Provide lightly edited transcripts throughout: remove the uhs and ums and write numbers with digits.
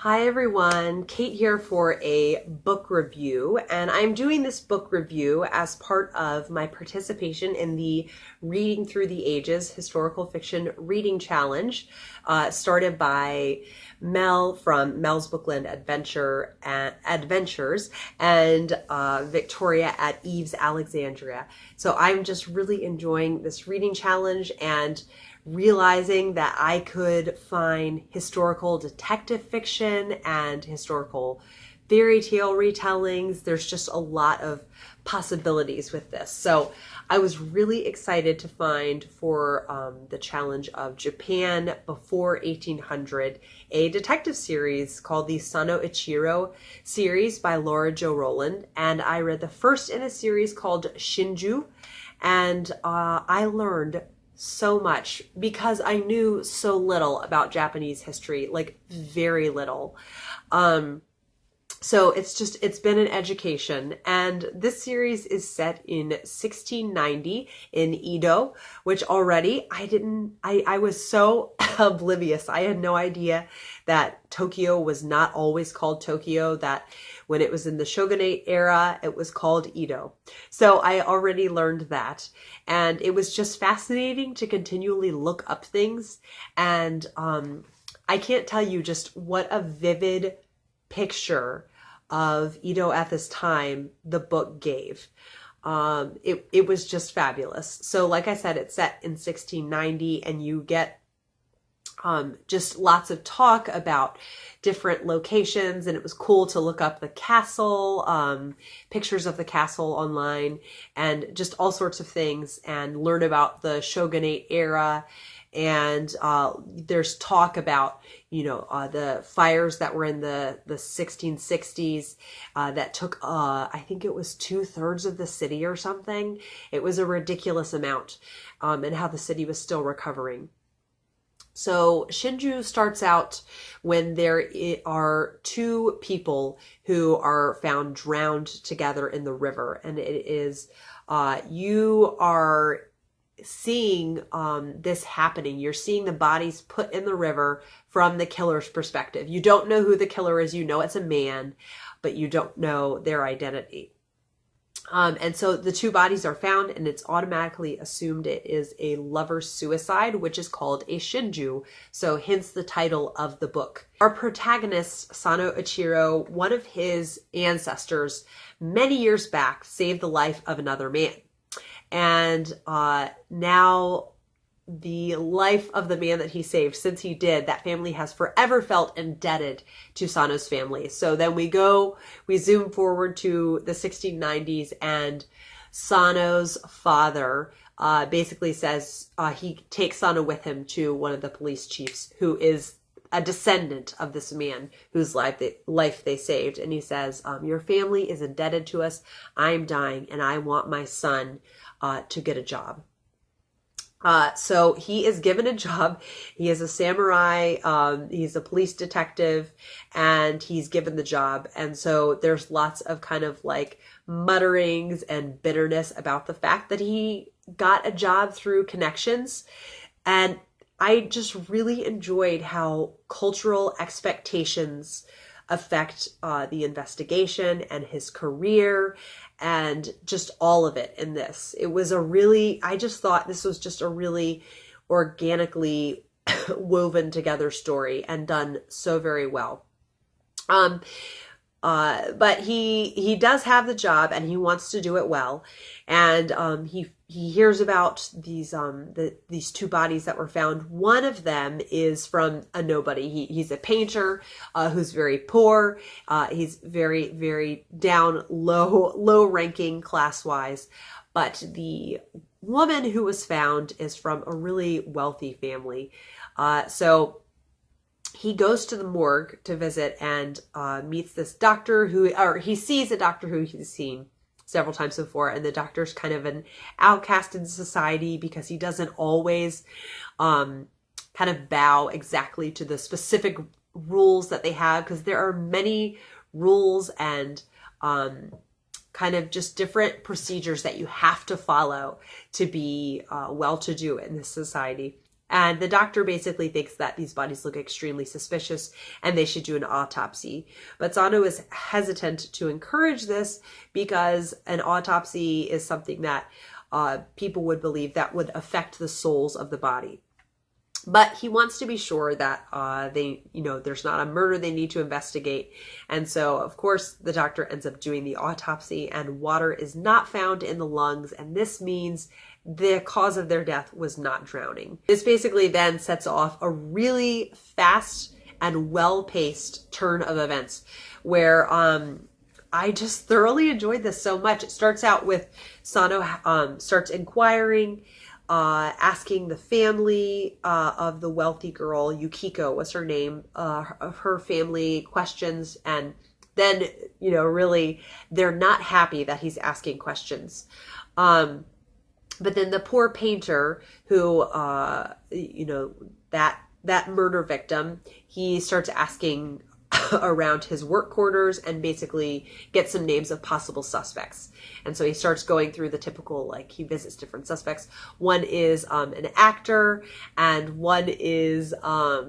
Hi everyone, Kate here for a book review, and I'm doing this book review as part of my participation in the Reading Through the Ages Historical Fiction Reading Challenge, started by Mel from Mel's Bookland Adventures and Victoria at Eve's Alexandria. So I'm just really enjoying this reading challenge and realizing that I could find historical detective fiction and historical fairy tale retellings. There's just a lot of possibilities with this. So I was really excited to find for the challenge of Japan before 1800, a detective series called the Sano Ichiro series by Laura Jo Rowland. And I read the first in a series called Shinju, and I learned so much because I knew so little about Japanese history, like very little. So it's been an education. And this series is set in 1690 in Edo, which already I was so oblivious. I had no idea that Tokyo was not always called Tokyo, that when it was in the shogunate era, it was called Edo. So I already learned that. And it was just fascinating to continually look up things. And I can't tell you just what a vivid picture of Edo at this time the book gave. It was just fabulous. So like I said, it's set in 1690, and you get just lots of talk about different locations, and it was cool to look up the castle, pictures of the castle online, and just all sorts of things, and learn about the shogunate era. And there's talk about, the fires that were in the 1660s that took, I think it was 2/3 of the city or something. It was a ridiculous amount, and how the city was still recovering. So Shinju starts out when there are two people who are found drowned together in the river. And it is, you are seeing this happening. You're seeing the bodies put in the river from the killer's perspective. You don't know who the killer is. You know it's a man, but you don't know their identity. And so the two bodies are found, and it's automatically assumed it is a lover's suicide, which is called a Shinju. So hence the title of the book. Our protagonist, Sano Ichiro, one of his ancestors many years back saved the life of another man. And now the life of the man that he saved, since he did, that family has forever felt indebted to Sano's family. So then we zoom forward to the 1690s, and Sano's father basically says he takes Sano with him to one of the police chiefs, who is a descendant of this man whose life they saved. And he says, your family is indebted to us. I'm dying, and I want my son to get a job. So he is given a job. He is a samurai. He's a police detective, and he's given the job. And so there's lots of kind of like mutterings and bitterness about the fact that he got a job through connections. And I just really enjoyed how cultural expectations affect the investigation and his career, and just all of it in this. I just thought this was just a really organically woven together story, and done so very well. But he does have the job, and he wants to do it well. And he hears about these two bodies that were found. One of them is from a nobody. He's a painter who's very poor. He's very, very down, low ranking class wise. But the woman who was found is from a really wealthy family. So he goes to the morgue to visit, and meets this doctor he sees a doctor who he's seen several times before. And the doctor's kind of an outcast in society because he doesn't always kind of bow exactly to the specific rules that they have, because there are many rules and kind of just different procedures that you have to follow to be well-to-do in this society. And the doctor basically thinks that these bodies look extremely suspicious and they should do an autopsy. But Sano is hesitant to encourage this because an autopsy is something that people would believe that would affect the souls of the body. But he wants to be sure that there's not a murder they need to investigate. And so, of course, the doctor ends up doing the autopsy and water is not found in the lungs. And this means the cause of their death was not drowning. This basically then sets off a really fast and well-paced turn of events where I just thoroughly enjoyed this so much. It starts out with Sano starts inquiring, asking the family of the wealthy girl, Yukiko was her name, of her family questions. And then, really, they're not happy that he's asking questions. But then the poor painter who, that murder victim, he starts asking around his work quarters and basically gets some names of possible suspects. And so he starts going through the typical, he visits different suspects. One is an actor, and one is a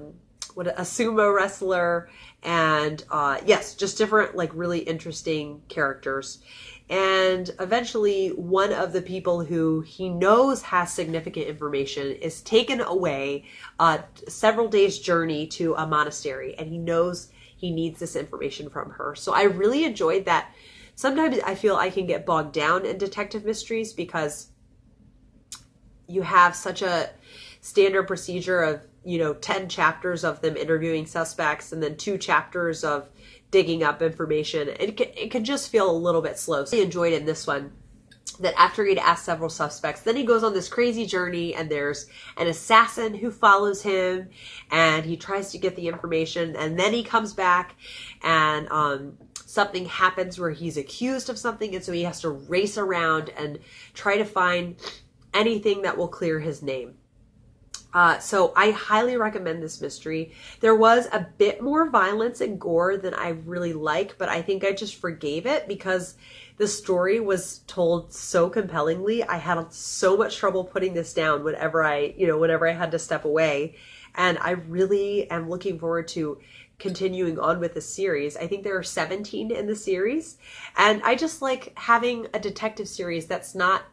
sumo wrestler, and yes, just different, really interesting characters. And eventually one of the people who he knows has significant information is taken away several days journey to a monastery, and he knows he needs this information from her. So I really enjoyed that. Sometimes I feel I can get bogged down in detective mysteries because you have such a standard procedure of 10 chapters of them interviewing suspects and then 2 chapters of digging up information. It can just feel a little bit slow. So I enjoyed in this one that after he'd asked several suspects, then he goes on this crazy journey and there's an assassin who follows him and he tries to get the information, and then he comes back and something happens where he's accused of something, and so he has to race around and try to find anything that will clear his name. So I highly recommend this mystery. There was a bit more violence and gore than I really like, but I think I just forgave it because the story was told so compellingly. I had so much trouble putting this down whenever I had to step away. And I really am looking forward to continuing on with the series. I think there are 17 in the series. And I just like having a detective series that's not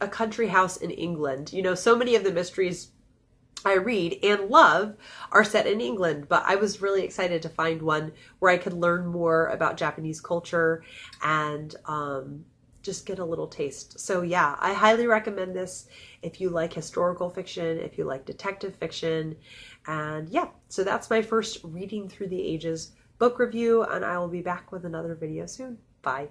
a country house in England. So many of the mysteries I read and love are set in England, but I was really excited to find one where I could learn more about Japanese culture and just get a little taste. So yeah, I highly recommend this if you like historical fiction, if you like detective fiction. And yeah, so that's my first Reading Through the Ages book review, and I will be back with another video soon. Bye.